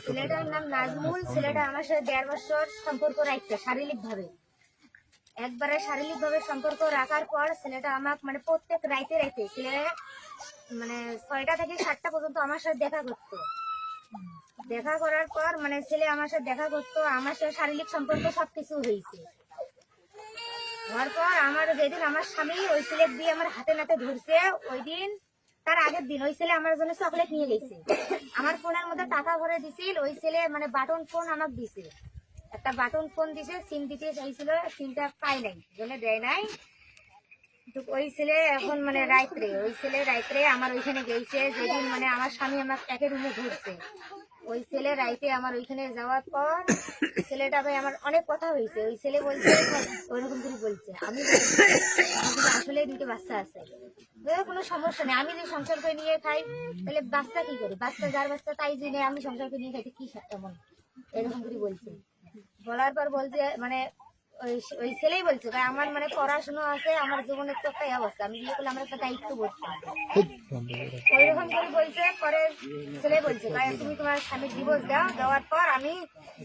ছেলেটার নাম নাজমুল। ছেলেটা আমার সাথে 1.5 বছর সম্পর্ক রাখছে শারীরিক ভাবে। একবারে শারীরিক ভাবে সম্পর্ক রাখার পর ছেলেটা আমাকে মানে প্রত্যেক রাইতে ছেলে মানে 6টা থেকে 7টা পর্যন্ত আমার সাথে দেখা করতো। দেখা করার পর মানে ছেলে আমার সাথে দেখা করতো, আমার সাথে শারীরিক সম্পর্ক সবকিছু হয়েছে। হওয়ার পর আমার যেদিন আমার স্বামী ওই ছেলে দিয়ে আমার হাতে নাতে ধরছে, ওই দিন তার আগের দিন ওই ছেলে আমার জন্য চকলেট নিয়ে গেছে। আমার ফোনের মধ্যে টাকা ভরে দিছিল ওই ছেলে, মানে বাটন ফোন আমাকে দিছে, একটা বাটন ফোন দিছে, সিম দিতে চাইছিল, সিমটা পাই নাই, জন্য দেয় নাই। ওই ছেলে এখন মানে রাত্রে আমার ওইখানে গেছে, যেদিন মানে আমার স্বামী আমার একের রুমে ঘুরছে, ওই ছেলে রাইতে আমার ওইখানে যাওয়ার পর ছেলেটা ভাই আমার অনেক কথা হয়েছে। ওই ছেলে বলছে ওইরকম করে বলছে, আমি আসলে 2টো বাচ্চা আছে, কোনো সমস্যা নেই, আমি যদি সংসার করে নিয়ে খাই তাহলে বাচ্চা কি করি, বাচ্চা যার বাচ্চা তাই জেনে আমি সংসার করে নিয়ে খাইতে কি এমন, এরকম করে বলছে। বলার পর বলছে মানে ওই ছেলেই বলছে ভাই আমার মানে পড়াশোনা আছে, আমার জীবনের তো একটা অবস্থা, আমি বিয়ে করলে আমার একটা দায়িত্ব বলতে হবে, ওইরকম করে বলছে। পরে ছেলে বলছে ভাই তুমি তোমার স্বামীর ডিভোর্স দাও, দেওয়ার পর আমি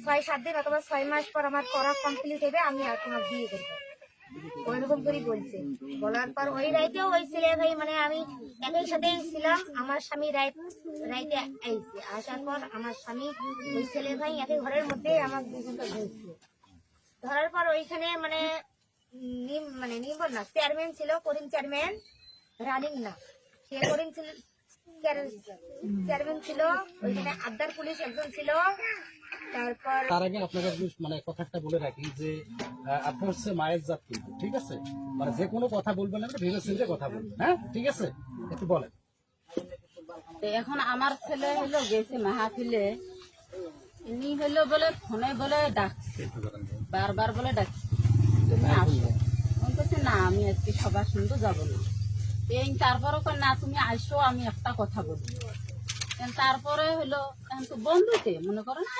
6-7 দিন অথবা 6 মাস পর আমার পড়া কমপ্লিট হবে, আমি আর তোমার বিয়ে করবো, ওইরকম করে বলছে। বলার পর ওই রাইতেও ওই ছেলে ভাই মানে আমি একই সাথেই ছিলাম, আমার স্বামী রাইতে আইছে, আসার পর আমার স্বামী ওই ছেলে ভাই একই ঘরের মধ্যে আমার দুজনকে ধরছে। ধরার পর ওইখানে মানে নিম্বর না চেয়ারম্যান ছিল, করিম চেয়ারম্যান, রানিং না, সে করিম চেয়ারম্যান ছিল, ওইখানে আবদার পুলিশ একজন ছিল। তারপর তার আগে আপনাকে মানে কথাটা বলে রাখি যে আপনি হচ্ছে মায়ের জাত কিন্তু, ঠিক আছে, মানে যে কোনো কথা বলবেন না, ভেবে চিন্তে কথা বলবেন, হ্যাঁ ঠিক আছে, একটু বলেন। এখন আমার ছেলে হলো গেছে মাহফিলে, ইনি হলো বলে ফোনে বলে ডাকছে, বারবার বলে ডাকছে তুমি আসো, আমি বলছি না আমি আজকে সবার শুনতে যাবো না। এই তারপরে না তুমি আসো আমি একটা কথা বলবো। তারপরে হলো এখন তো বন্ধুতে মনে করো না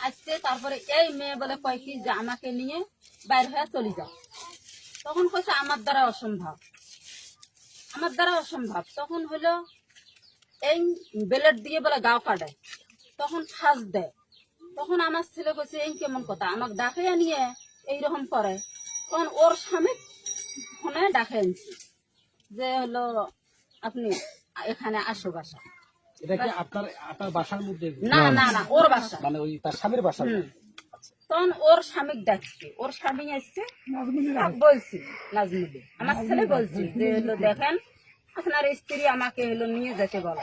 আসছে, তারপরে এই মেয়ে বলে কয় কি যে আমাকে নিয়ে বাইরে হয়ে চলে যাও। তখন কইছে আমার দ্বারা অসম্ভব। তখন হলো এই বেলেট দিয়ে বলে গাও কাটায়, তখন ফাঁস দেয়। তখন আমার ছেলে কইছে এই কেমন কথা, আমাকে ডাকে নিয়ে এইরকম করে। তখন ওর স্বামী ফোনে ডাকে আনছি যে হলো আপনি এখানে আসো বাসা। এটা কি আপনার বাসার মধ্যে? না না না, ওর বাসা, মানে ওই তার স্বামীর বাসা। তখন ওর স্বামী ডাকছে, ওর স্বামী আসছে, বলছি নাজমুল, আমার ছেলে বলছি যে হলো দেখেন আপনার স্ত্রী আমাকে হলো নিয়ে যেতে বলে।